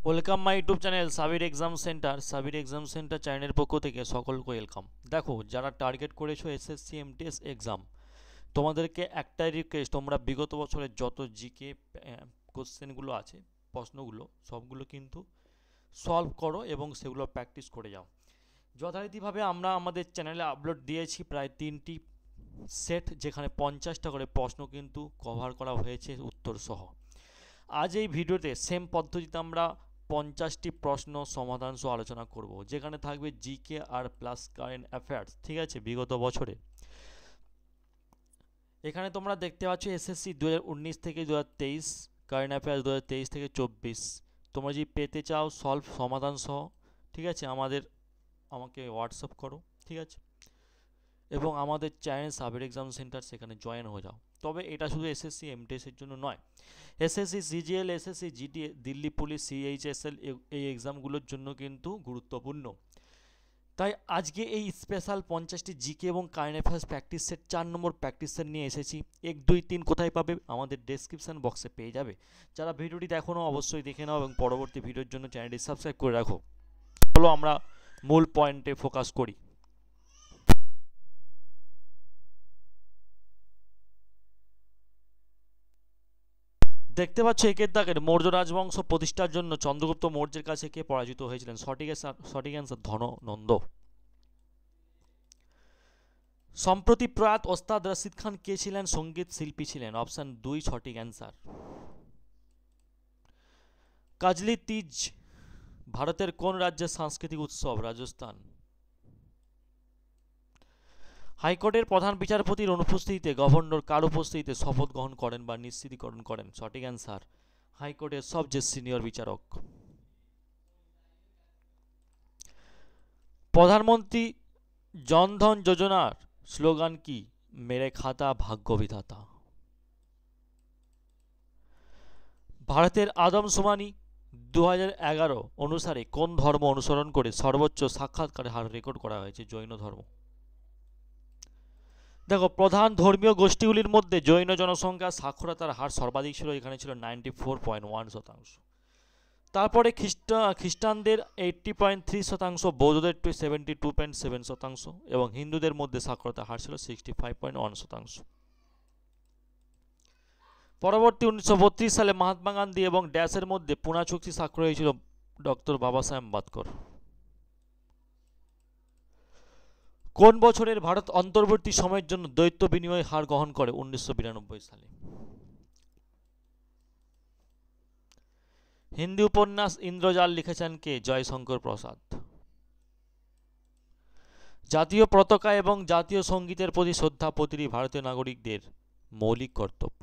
Welcome my YouTube channel Sabir exam centre. Sabir exam centre চ্যানেলের পক্ষ থেকে সকলকে ওয়েলকাম। দেখো, যারা টার্গেট করেছো এসএসসি এমটিএস এক্সাম, তোমাদেরকে একটাই রিকোয়েস্ট, তোমরা বিগত বছরের যত জিকে কোশ্চেনগুলো আছে, প্রশ্নগুলো সবগুলো কিন্তু সলভ করো এবং সেগুলো প্র্যাকটিস করে যাও। যথারীতিভাবে আমরা আমাদের চ্যানেলে আপলোড দিয়েছি প্রায় 3টি সেট, যেখানে 50টা করে প্রশ্ন কিন্তু কভার করা হয়েছে উত্তর সহ। আজ এই ভিডিওতে সেম পদ্ধতিতে আমরা 50টি প্রশ্ন সমাধান সহ আলোচনা করব, যেখানে থাকবে জিকে আর প্লাস কারেন্ট অ্যাফেয়ার্স। ঠিক আছে, বিগত বছরে এখানে তোমরা দেখতে পাচ্ছ এসএসসি 2019 থেকে 2023, কারেন্ট অ্যাফেয়ার্স 2023 থেকে 24। তোমরা যদি পেতে চাও সলভ সমাধান সহ, ঠিক আছে, আমাকে হোয়াটসঅ্যাপ করো, ঠিক আছে, এবং আমাদের চ্যানেল সাবির এক্সাম সেন্টার, সেখানে জয়েন হয়ে যাও। তবে এটা শুধু এসএসসি এমটিএসের জন্য নয়, SSC CGL, SSC GDA, Delhi police, CHSL, এই এক্সামগুলোর জন্য কিন্তু গুরুত্বপূর্ণ। তাই আজকে এই স্পেশাল 50টি জিকে এবং কারেন্ট অ্যাফেয়ার্স প্র্যাকটিস সেট 4 নম্বর প্র্যাকটিস সেট নিয়ে এসেছি। 1, 2, 3 কোথায় পাবে? আমাদের ডেসক্রিপশন বক্সে পেয়ে যাবে। যারা ভিডিওটি দেখো না অবশ্যই দেখে নাও এবং পরবর্তী ভিডিওর জন্য চ্যানেলটি সাবস্ক্রাইব করে রাখো। চলো আমরা মূল পয়েন্টে ফোকাস করি। দেখতে পাচ্ছ একের দাগের মৌর্য রাজবংশ প্রতিষ্ঠার জন্য চন্দ্রগুপ্ত মৌর্যের কাছে কে পরাজিত হয়েছিলেন? সঠিক অ্যান্সার ধননন্দ। সম্প্রতি প্রয়াত ওস্তাদ রশিদ খান কে ছিলেন? সঙ্গীত শিল্পী ছিলেন। অপশন 2 সঠিক অ্যান্সার। কাজলি তিজ ভারতের কোন রাজ্যের সাংস্কৃতিক উৎসব? রাজস্থান। হাইকোর্টের প্রধান বিচারপতির অনুপস্থিতিতে গভর্নর কার উপস্থিতিতে শপথ গ্রহণ করেন বা নিশ্চিতকরণ করেন? সঠিক অ্যান্সার, হাইকোর্টের সবচেয়ে সিনিয়র বিচারক। প্রধানমন্ত্রী জনধন যোজনার স্লোগান কি? মেরে খাতা ভাগ্য বিধাতা। ভারতের আদমশুমারি 2011 অনুসারে কোন ধর্ম অনুসরণ করে সর্বোচ্চ সাক্ষাৎকারের হার রেকর্ড করা হয়েছে? জৈন ধর্ম। দেখো, প্রধান ধর্মীয় গোষ্ঠীগুলির মধ্যে জৈন জনসংখ্যা সাক্ষরতার হার সর্বাধিক ছিল, এখানে ছিল 94.1%। তারপরে খ্রিস্টানদের 80.3%, বৌদ্ধদের 72.7% এবং হিন্দুদের মধ্যে সাক্ষরতার হার ছিল 65.1%। পরবর্তী 1932 সালে মহাত্মা গান্ধী এবং ড্যাশের মধ্যে পুনা চুক্তি স্বাক্ষর হয়েছিল? ডক্টর বাবা সাহেব আম্বেদকর। কোন বছরের ভারত অন্তর্বর্তী সময়ের জন্য দ্বৈত বিনিময় হার গ্রহণ করে? 1992 সালে। হিন্দি উপন্যাস ইন্দ্রজাল লিখেছেন কে? জয়শঙ্কর প্রসাদ। জাতীয় পতাকা এবং জাতীয় সঙ্গীতের প্রতি শ্রদ্ধা প্রতিটি ভারতীয় নাগরিকদের মৌলিক কর্তব্য।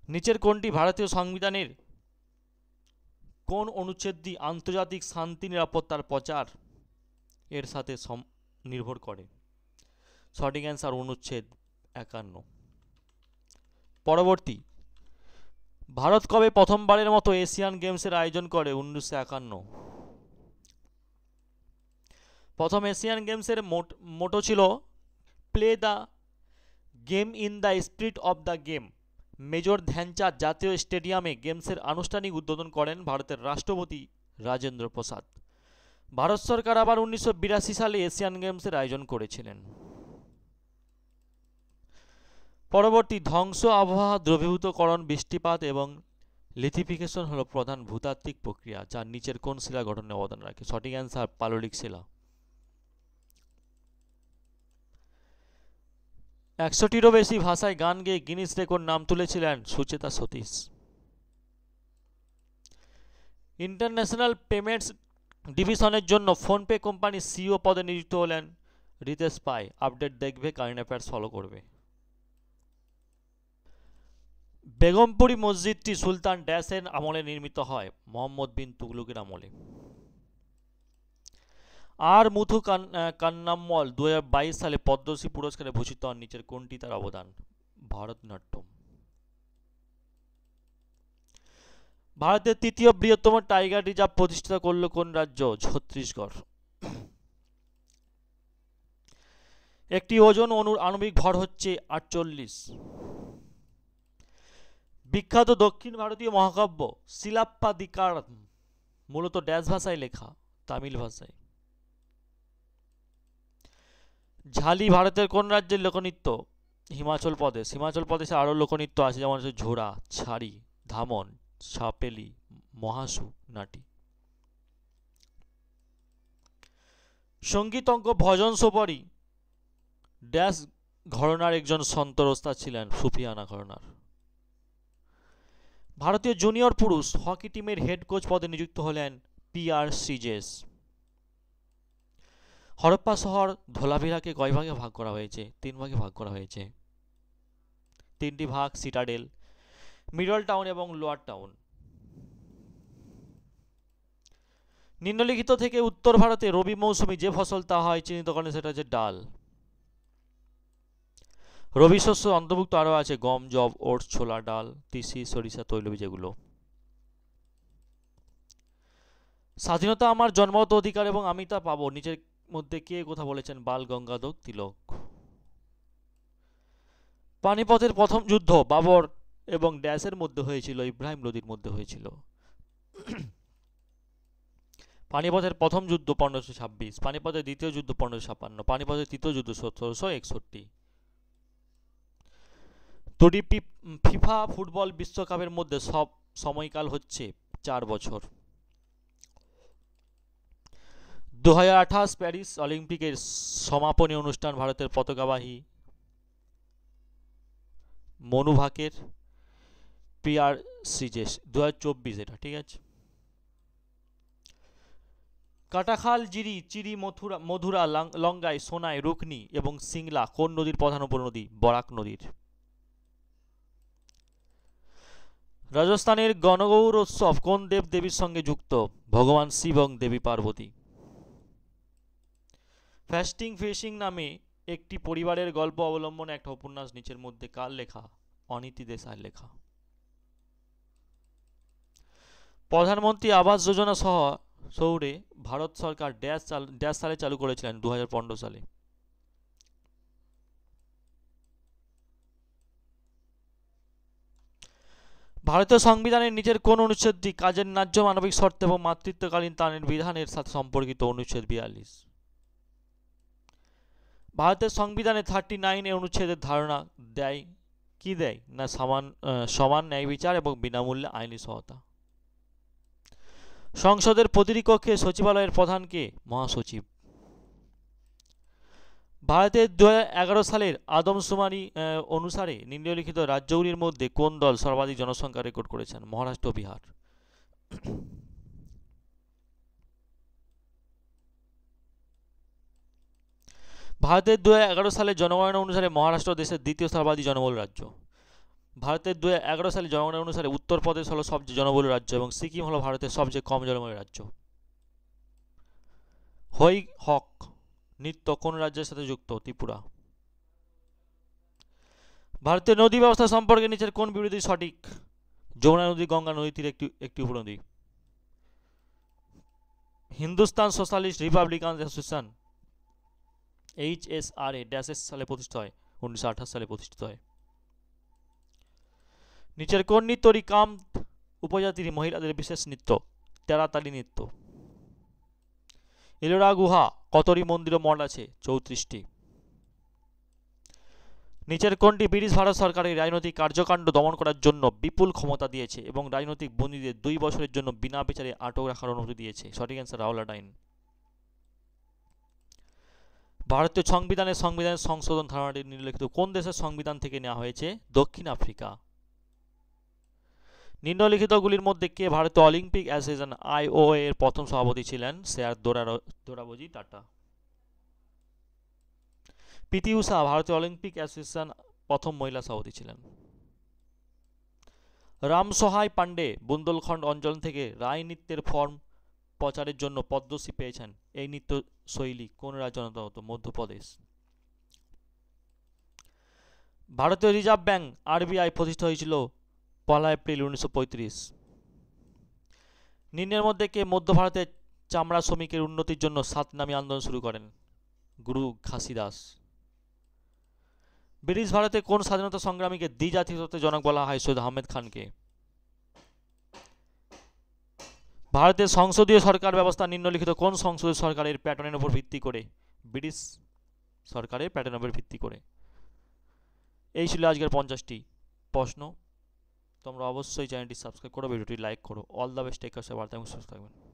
নিচের কোনটি ভারতীয় সংবিধানের কোন অনুচ্ছেদটি আন্তর্জাতিক শান্তি নিরাপত্তার প্রচার এর সাথে নির্ভর করে? সঠিক অ্যান্সার অনুচ্ছেদ 51। পরবর্তী, ভারত কবে প্রথমবারের মতো এশিয়ান গেমসের আয়োজন করে? 1951। প্রথম এশিয়ান গেমসের মোটো ছিল play the game in the spirit of the game. Major Dhyan Chand জাতীয় স্টেডিয়ামে গেমসের আনুষ্ঠানিক উদ্বোধন করেন ভারতের রাষ্ট্রপতি রাজেন্দ্র প্রসাদ। ভারত সরকার আবার 1982 সালে এশিয়ান গেমসের আয়োজন করেছিলেন। পরবর্তী, ধ্বংস, আবহাওয়া, দ্রবীভূতকরণ, বৃষ্টিপাত এবং লিথিফিকেশন হলো প্রধান ভূতাত্ত্বিক প্রক্রিয়া যা নিচের কোন শিলা গঠনে অবদান রাখে? সঠিক অ্যান্সার পাললিক শিলা। 100টিরও বেশি ভাষায় গান গেয়ে গিনিস রেকর্ড নাম তুলেছিলেন সুচেতা সতীশ। ইন্টারন্যাশনাল পেমেন্টস ডিভিশনের জন্য ফোনপে কোম্পানির সিইও পদে নিযুক্ত হলেন রিতেশ পাই। আপডেট দেখবে, কারেন্ট অ্যাফেয়ার্স ফলো করবে। বেগমপুরী মসজিদটি সুলতান ড্যাশের আমলে নির্মিত হয়? মোহাম্মদ বিন তুগলকের আমলে। আর মুথু কান্নাম্মল 2022 সালে পদ্মশ্রী পুরস্কারে ভূষিত হন? নিচের কোনটি তার অবদান? ভারতনাট্যম। ভারতের তৃতীয় বৃহত্তম টাইগার রিজার্ভ প্রতিষ্ঠিত করল কোন রাজ্য? ছত্তিশগড়। একটি ওজন আণবিক ভর হচ্ছে 48। বিখ্যাত দক্ষিণ ভারতীয় মহাকাব্য শিলাপ্পাদিকারম মূলত ড্যাশ ভাষায় লেখা, তামিল ভাষায়। ঝালি ভারতের কোন রাজ্যের লোকনৃত্য? হিমাচল প্রদেশ। হিমাচল প্রদেশে আরও লোকনৃত্য আছে, যেমন হচ্ছে ঝোড়া, ছাড়ি, ধামন, সাপেলি, মহাসু, নাটি। সঙ্গীতজ্ঞ ভজন সোপরি ড্যাশ ঘরানার একজন সন্ত ওস্তাদ ছিলেন, সুফিয়ানা ঘরানার। ভারতীয় জুনিয়র পুরুষ হকি টিমের হেড কোচ পদে নিযুক্ত হলেন PR সিজেস। হরপ্পা শহর ধোলাভিরাকে কয় ভাগে ভাগ করা হয়েছে? 3 ভাগে ভাগ করা হয়েছে। 3টি ভাগ সিটাডেল, মিডল টাউন এবং লোয়ার টাউন। নিম্নলিখিত থেকে উত্তর ভারতে রবি মৌসুমে যে ফসল তা হয় চিহ্নিত করেন, সেটা হচ্ছে ডাল। রবি শস্য অন্তর্ভুক্ত আরও আছে গম, জব, ওটস, ছোলা, ডাল, তিসি, সরিষা, তৈলবীজ এগুলো। স্বাধীনতা আমার জন্মগত অধিকার এবং আমি তা পাবো, নিচের মধ্যে কে কথা বলেছেন? বাল গঙ্গাধর তিলক। পানিপথের প্রথম যুদ্ধ বাবর এবং ড্যাশের মধ্যে হয়েছিল? ইব্রাহিম লোদির মধ্যে হয়েছিল। পানিপথের প্রথম যুদ্ধ 1526, পানিপথের দ্বিতীয় যুদ্ধ 1556, পানিপথের তৃতীয় যুদ্ধ 1761। দুটি ফিফা ফুটবল বিশ্বকাপের মধ্যে সব সময়কাল হচ্ছে 4 বছর। 2028 প্যারিস অলিম্পিকের সমাপনী অনুষ্ঠান ভারতের পতাকাবাহী মনু ভাকের, PR সিজেস। 2024 এটা, ঠিক আছে। কাটাখাল, জিরি, চিরি, মধুরা, লঙ্গাই, সোনাই, রুকনি এবং সিংলা কোন নদীর প্রধান উপনদী? বরাক নদীর। রাজস্থানের গণগৌর উৎসব কোন দেব দেবীর সঙ্গে যুক্ত? ভগবান শিব এবং দেবী পার্বতী। ফাস্টিং ফিশিং নামে একটি পরিবারের গল্প অবলম্বনে একটা উপন্যাস নিচের মধ্যে কার লেখা? অনীতি দেশাইয়ের লেখা। প্রধানমন্ত্রী আবাস যোজনা সহ শহরে ভারত সরকার ড্যাশ সালে চালু করেছিলেন? 2015 সালে। ভারতীয় সংবিধানের নিচের কোন অনুচ্ছেদটি কাজের ন্যায্য মানবিক শর্ত এবং মাতৃত্বকালীন ত্রাণের বিধানের সাথে সম্পর্কিত? অনুচ্ছেদ 42। ভারতের সংবিধানে 39 এর অনুচ্ছেদের ধারণা দেয় কি দেয় না? সমান ন্যায় বিচার এবং বিনামূল্যে আইনি সহায়তা। সংসদের প্রতিটি কক্ষে সচিবালয়ের প্রধানকে? মহাসচিব। ভারতের 2011 সালের আদমশুমারি অনুসারে নিম্নলিখিত রাজ্যগুলির মধ্যে কোন দল সর্বাধিক জনসংখ্যা রেকর্ড করেছেন? মহারাষ্ট্র, বিহার। ভারতের 2011 সালের জনগণনা অনুসারে মহারাষ্ট্র দেশের দ্বিতীয় সর্বাধিক জনবহুল রাজ্য। ভারতের 2011 সালের জনগণনা অনুসারে উত্তরপ্রদেশ হলো সবচেয়ে জনবহুল রাজ্য এবং সিকিম হলো ভারতের সবচেয়ে কম জনবহুল রাজ্য। হই হক নৃত্য কোন রাজ্যের সাথে যুক্ত? ত্রিপুরা। ভারতের নদী ব্যবস্থা সম্পর্কে নিচের কোন বিবৃতি সঠিক? যমুনা নদী গঙ্গা নদী তীরে একটি উপনদী। Hindustan socialist Republican association HSRA ড্যাশের সালে প্রতিষ্ঠিত হয়? 1928 সালে প্রতিষ্ঠিত হয়। নিচের কোন নৃত্যটি কাম উপজাতির মহিলাদের বিশেষ নৃত্য? তেরাতালি নৃত্য। এলোরা গুহা কতটি মন্দির ও মঠ আছে? 34টি। নিচের কোনটি ব্রিটিশ ভারত সরকারের রাজনৈতিক কার্যকাণ্ড দমন করার জন্য বিপুল ক্ষমতা দিয়েছে এবং রাজনৈতিক বন্দীদের 2 বছরের জন্য বিনা বিচারে আটক রাখার অনুমতি দিয়েছে? সঠিক অ্যান্সার রাওলাট আইন। ভারতীয় সংবিধানের সংশোধন ধারণাটি নিম্নলিখিত কোন দেশের সংবিধান থেকে নেওয়া হয়েছে? দক্ষিণ আফ্রিকা। নিম্নলিখিতগুলির মধ্যে কে ভারতীয় অলিম্পিক অ্যাসোসিয়েশন IOA এর প্রথম সভাপতি ছিলেন? Sir Dorabji tata. PT Usha ভারতীয় অলিম্পিক অ্যাসোসিয়েশন প্রথম মহিলা সভাপতি ছিলেন। রামসহায় পান্ডে বুন্দেলখণ্ড অঞ্চল থেকে রায় নৃত্যের ফর্ম প্রচারের জন্য পদ্মশ্রী পেয়েছেন। এই নৃত্য শৈলী কোন রাজ্য অন্তর্গত? মধ্যপ্রদেশ। ভারতীয় রিজার্ভ ব্যাংক RBI প্রতিষ্ঠা হয়েছিল 1 এপ্রিল 1935। নিম্নের মধ্যে কে মধ্য ভারতের চামড়া শ্রমিকের উন্নতির জন্য 7 নামী আন্দোলন শুরু করেন? গুরু ঘাসিদাস। ব্রিটিশ ভারতে কোন স্বাধীনতা সংগ্রামীকে দ্বিজাতিত্বের জনক বলা হয়? সৈয়দ আহমেদ খানকে। ভারতের সংসদীয় সরকার ব্যবস্থা নিম্নলিখিত কোন সংসদীয় সরকারের প্যাটার্নের উপর ভিত্তি করে? ব্রিটিশ সরকারের প্যাটার্নের উপর ভিত্তি করে। এই ছিল আজকের 50টি প্রশ্ন। তোমরা অবশ্যই চ্যানেলটি সাবস্ক্রাইব করো, ভিডিওটি লাইক করো। All the best, take care, সুস্থ থাকবেন।